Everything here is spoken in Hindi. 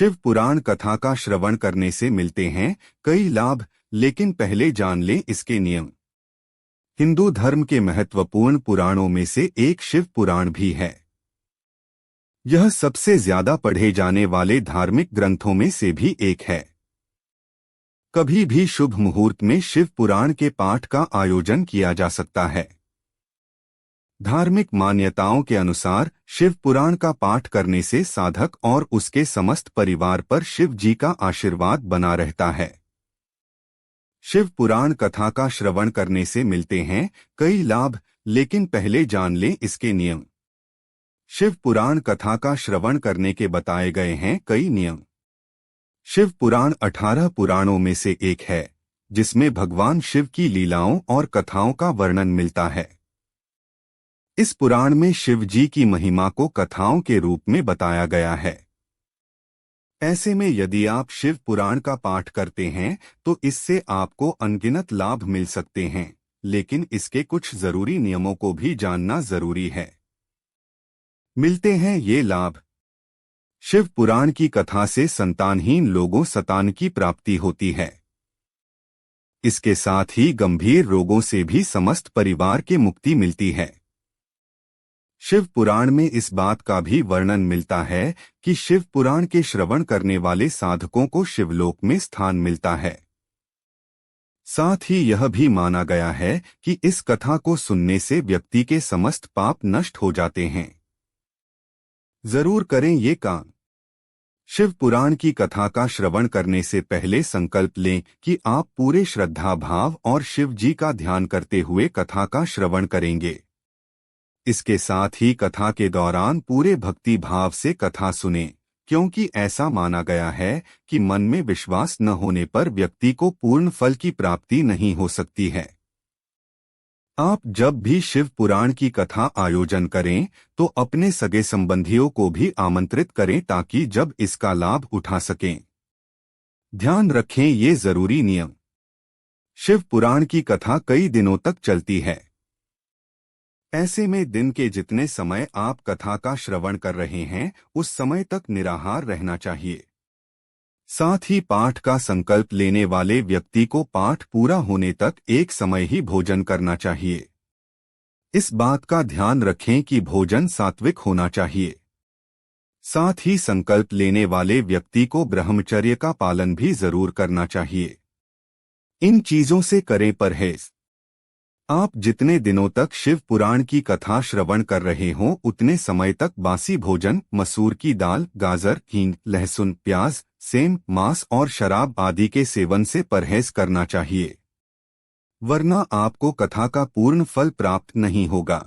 शिव पुराण कथा का श्रवण करने से मिलते हैं कई लाभ, लेकिन पहले जान लें इसके नियम। हिंदू धर्म के महत्वपूर्ण पुराणों में से एक शिव पुराण भी है। यह सबसे ज्यादा पढ़े जाने वाले धार्मिक ग्रंथों में से भी एक है। कभी भी शुभ मुहूर्त में शिव पुराण के पाठ का आयोजन किया जा सकता है। धार्मिक मान्यताओं के अनुसार शिव पुराण का पाठ करने से साधक और उसके समस्त परिवार पर शिव जी का आशीर्वाद बना रहता है। शिव पुराण कथा का श्रवण करने से मिलते हैं कई लाभ, लेकिन पहले जान लें इसके नियम। शिव पुराण कथा का श्रवण करने के बताए गए हैं कई नियम। शिव पुराण 18 पुराणों में से एक है, जिसमें भगवान शिव की लीलाओं और कथाओं का वर्णन मिलता है। इस पुराण में शिव जी की महिमा को कथाओं के रूप में बताया गया है। ऐसे में यदि आप शिव पुराण का पाठ करते हैं तो इससे आपको अनगिनत लाभ मिल सकते हैं, लेकिन इसके कुछ जरूरी नियमों को भी जानना जरूरी है। मिलते हैं ये लाभ। शिव पुराण की कथा से संतानहीन लोगों संतान की प्राप्ति होती है। इसके साथ ही गंभीर रोगों से भी समस्त परिवार की मुक्ति मिलती है। शिव पुराण में इस बात का भी वर्णन मिलता है कि शिव पुराण के श्रवण करने वाले साधकों को शिवलोक में स्थान मिलता है। साथ ही यह भी माना गया है कि इस कथा को सुनने से व्यक्ति के समस्त पाप नष्ट हो जाते हैं। जरूर करें ये काम। शिव पुराण की कथा का श्रवण करने से पहले संकल्प लें कि आप पूरे श्रद्धा भाव और शिव जी का ध्यान करते हुए कथा का श्रवण करेंगे। इसके साथ ही कथा के दौरान पूरे भक्ति भाव से कथा सुनें, क्योंकि ऐसा माना गया है कि मन में विश्वास न होने पर व्यक्ति को पूर्ण फल की प्राप्ति नहीं हो सकती है। आप जब भी शिव पुराण की कथा आयोजन करें तो अपने सगे संबंधियों को भी आमंत्रित करें ताकि जब इसका लाभ उठा सकें। ध्यान रखें ये जरूरी नियम। शिव पुराण की कथा कई दिनों तक चलती है। ऐसे में दिन के जितने समय आप कथा का श्रवण कर रहे हैं उस समय तक निराहार रहना चाहिए। साथ ही पाठ का संकल्प लेने वाले व्यक्ति को पाठ पूरा होने तक एक समय ही भोजन करना चाहिए। इस बात का ध्यान रखें कि भोजन सात्विक होना चाहिए। साथ ही संकल्प लेने वाले व्यक्ति को ब्रह्मचर्य का पालन भी जरूर करना चाहिए। इन चीजों से करें परहेज। आप जितने दिनों तक शिव पुराण की कथा श्रवण कर रहे हों उतने समय तक बासी भोजन, मसूर की दाल, गाजर, हींग, लहसुन, प्याज, सेम, मांस और शराब आदि के सेवन से परहेज करना चाहिए, वरना आपको कथा का पूर्ण फल प्राप्त नहीं होगा।